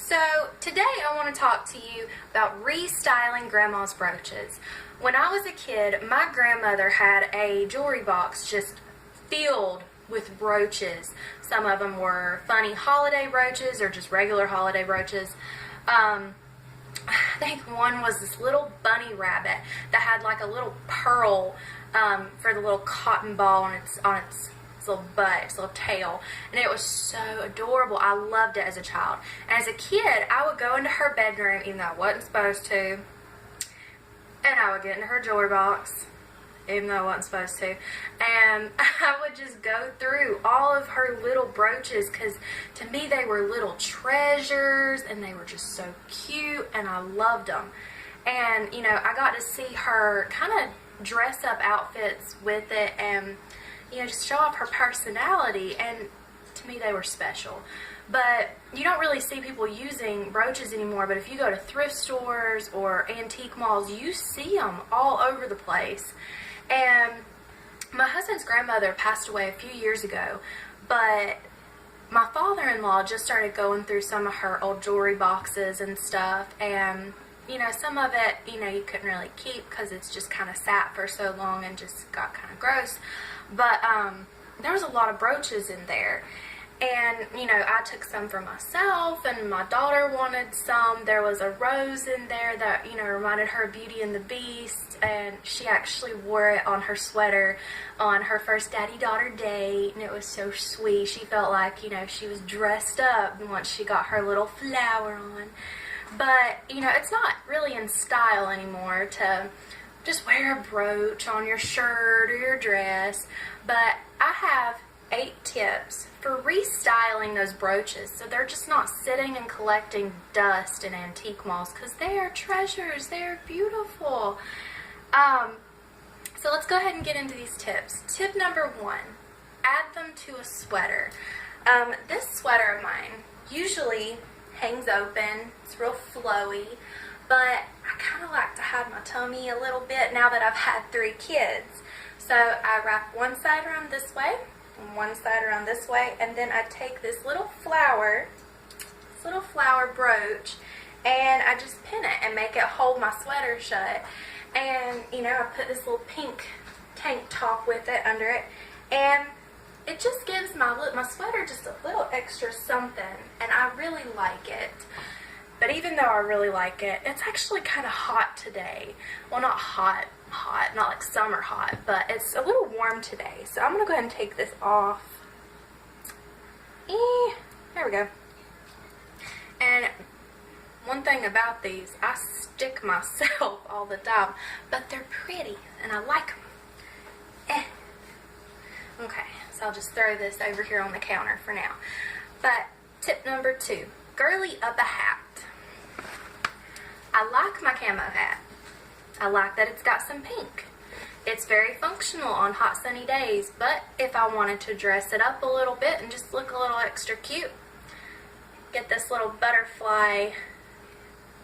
So today I want to talk to you about restyling grandma's brooches. When I was a kid, my grandmother had a jewelry box just filled with brooches. Some of them were funny holiday brooches or just regular holiday brooches. I think one was this little bunny rabbit that had like a little pearl for the little cotton ball on its little butt, its little tail, and it was so adorable. I loved it as a child. And as a kid, I would go into her bedroom, even though I wasn't supposed to, and I would get into her jewelry box, even though I wasn't supposed to, and I would just go through all of her little brooches, because to me they were little treasures, and they were just so cute, and I loved them. And, you know, I got to see her kind of dress up outfits with it, and, you know, just show off her personality, and to me they were special. But you don't really see people using brooches anymore, but if you go to thrift stores or antique malls, you see them all over the place. And my husband's grandmother passed away a few years ago, but my father-in-law just started going through some of her old jewelry boxes and stuff, and, you know, some of it, you know, you couldn't really keep because it's just kind of sat for so long and just got kind of gross. But there was a lot of brooches in there. And, you know, I took some for myself, and my daughter wanted some. There was a rose in there that, you know, reminded her of Beauty and the Beast, and she actually wore it on her sweater on her first daddy-daughter date, and it was so sweet. She felt like, you know, she was dressed up once she got her little flower on. But, you know, it's not really in style anymore to just wear a brooch on your shirt or your dress. But I have 8 tips for restyling those brooches so they're just not sitting and collecting dust in antique malls, because they are treasures. They are beautiful. So let's go ahead and get into these tips. Tip number 1, add them to a sweater. This sweater of mine usually hangs open. It's real flowy, but I kind of like to hide my tummy a little bit now that I've had 3 kids. So I wrap one side around this way and one side around this way, and then I take this little flower brooch, and I just pin it and make it hold my sweater shut. And, you know, I put this little pink tank top with it under it, and it just gives my sweater just a little extra something, and I really like it. But even though I really like it, it's actually kind of hot today. Well, not hot, not like summer hot, but it's a little warm today. So I'm going to go ahead and take this off. There we go. And one thing about these, I stick myself all the time, but they're pretty, and I like them. Okay, so I'll just throw this over here on the counter for now. But tip number 2, girly up a hat. I like my camo hat. I like that it's got some pink. It's very functional on hot sunny days, but if I wanted to dress it up a little bit and just look a little extra cute, get this little butterfly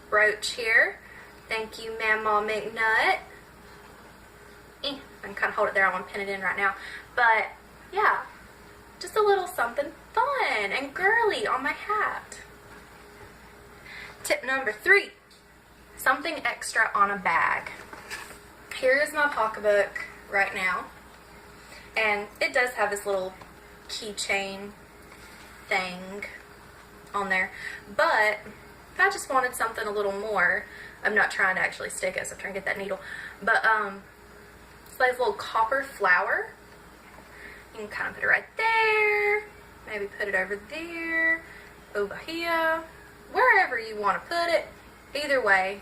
brooch here. Thank you, Mama McNutt. I can kind of hold it there. I want to pin it in right now. But, yeah, just a little something fun and girly on my hat. Tip number 3, something extra on a bag. Here is my pocketbook right now, and it does have this little keychain thing on there, but if I just wanted something a little more, I'm not trying to actually stick it, so I'm trying to get that needle, but it's like a little copper flower. You can kind of put it right there, maybe put it over there, over here, wherever you want to put it. Either way,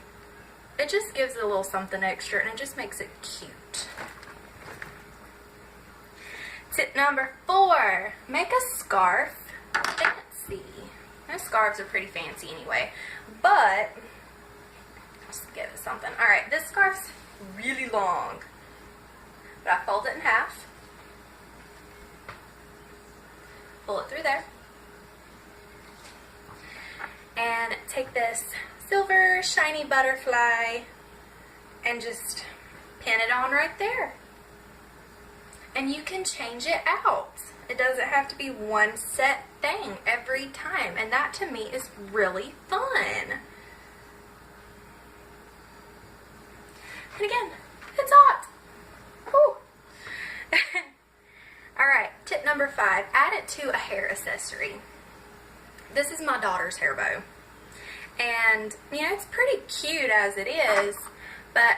it just gives it a little something extra, and it just makes it cute. Tip number 4, make a scarf fancy. Those scarves are pretty fancy anyway, but let's give it something. Alright, this scarf's really long, but I fold it in half, pull it through there, and take this silver shiny butterfly and just pin it on right there. and you can change it out. It doesn't have to be one set thing every time, and that to me is really fun. And again, it's hot. Whew. Alright, tip number 5, add it to a hair accessory. This is my daughter's hair bow. And, you know, it's pretty cute as it is, but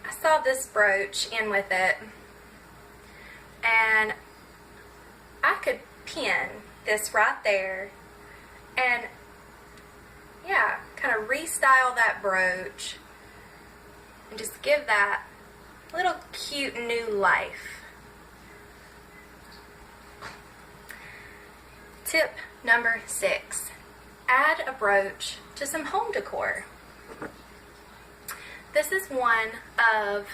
I saw this brooch in with it, and I could pin this right there and, yeah, kind of restyle that brooch and just give that little cute new life. Tip number 6, add a brooch to some home decor. This is one of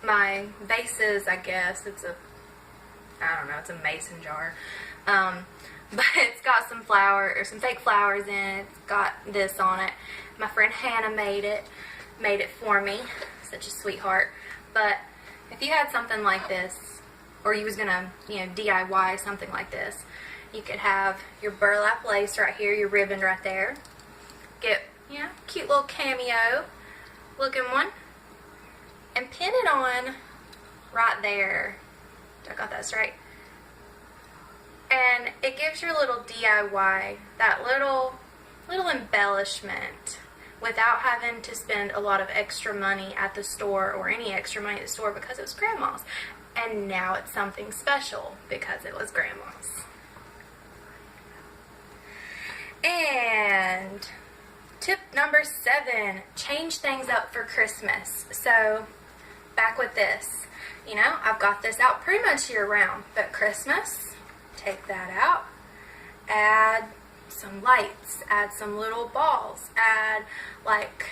my vases, I guess. It's a, I don't know, it's a mason jar. But it's got some some fake flowers in it. It's got this on it. My friend Hannah made it for me. Such a sweetheart. But if you had something like this, or you was gonna, you know, DIY something like this, you could have your burlap lace right here, your ribbon right there. Get, you know, cute little cameo looking one, and pin it on right there. I got that straight. And it gives your little DIY that little embellishment without having to spend a lot of extra money at the store, or any extra money at the store, because it was grandma's. And now it's something special because it was grandma's. And tip number 7, change things up for Christmas. So, back with this. You know, I've got this out pretty much year round, but Christmas, take that out, add some lights, add some little balls, add like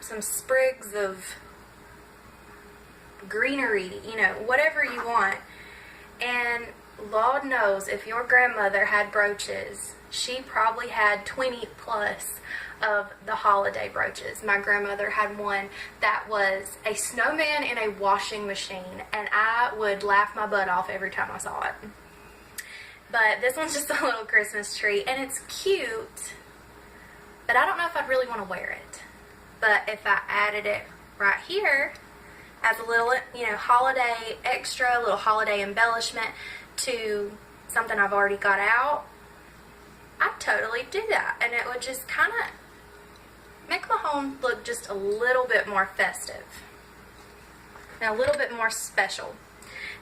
some sprigs of greenery, you know, whatever you want. And Lord knows, if your grandmother had brooches, she probably had 20 plus of the holiday brooches. My grandmother had one that was a snowman in a washing machine, and I would laugh my butt off every time I saw it. But this one's just a little Christmas tree, and it's cute, but I don't know if I'd really want to wear it. But if I added it right here as a little, you know, holiday extra, a little holiday embellishment to something I've already got out, I'd totally do that, and it would just kind of make my home look just a little bit more festive and a little bit more special.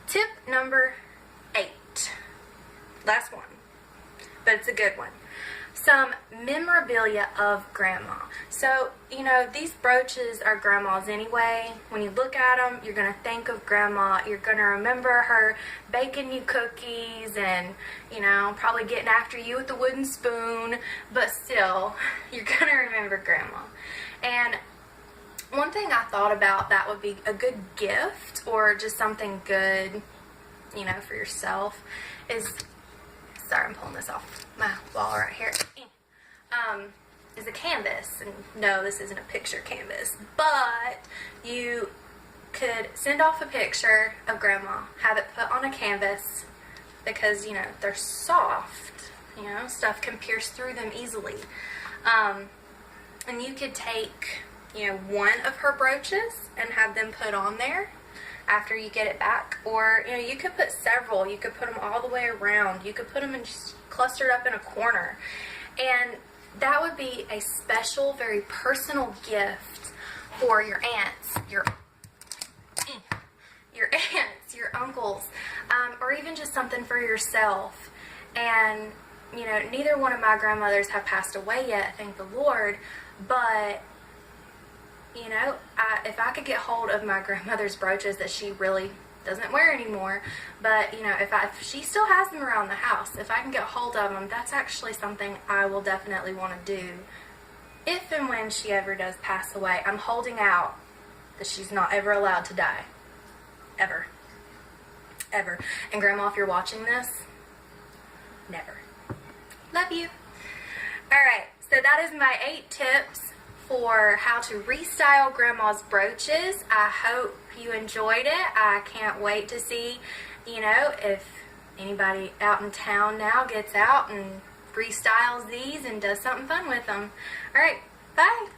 Tip number 8, last one, but it's a good one. Some memorabilia of grandma. So, you know, these brooches are grandma's anyway. When you look at them, you're going to think of grandma. You're going to remember her baking you cookies and, you know, probably getting after you with the wooden spoon. But still, you're going to remember grandma. And one thing I thought about that would be a good gift, or just something good, you know, for yourself, is, sorry, I'm pulling this off my wall right here, is a canvas. And no, this isn't a picture canvas, but you could send off a picture of grandma, have it put on a canvas, because, you know, they're soft, you know, stuff can pierce through them easily. And you could take, you know, one of her brooches and have them put on there after you get it back, or, you know, you could put several. You could put them all the way around. You could put them in just clustered up in a corner, and that would be a special, very personal gift for your aunts, your aunts, your uncles, or even just something for yourself. And, you know, neither one of my grandmothers have passed away yet, thank the Lord, but, you know, if I could get hold of my grandmother's brooches that she really doesn't wear anymore, but, you know, if she still has them around the house, if I can get hold of them, that's actually something I will definitely want to do if and when she ever does pass away. I'm holding out that she's not ever allowed to die. Ever. Ever. And Grandma, if you're watching this, never. Love you. Alright, so that is my 8 tips for how to restyle Grandma's brooches. I hope you enjoyed it. I can't wait to see, if anybody out in town now gets out and restyles these and does something fun with them. All right, bye.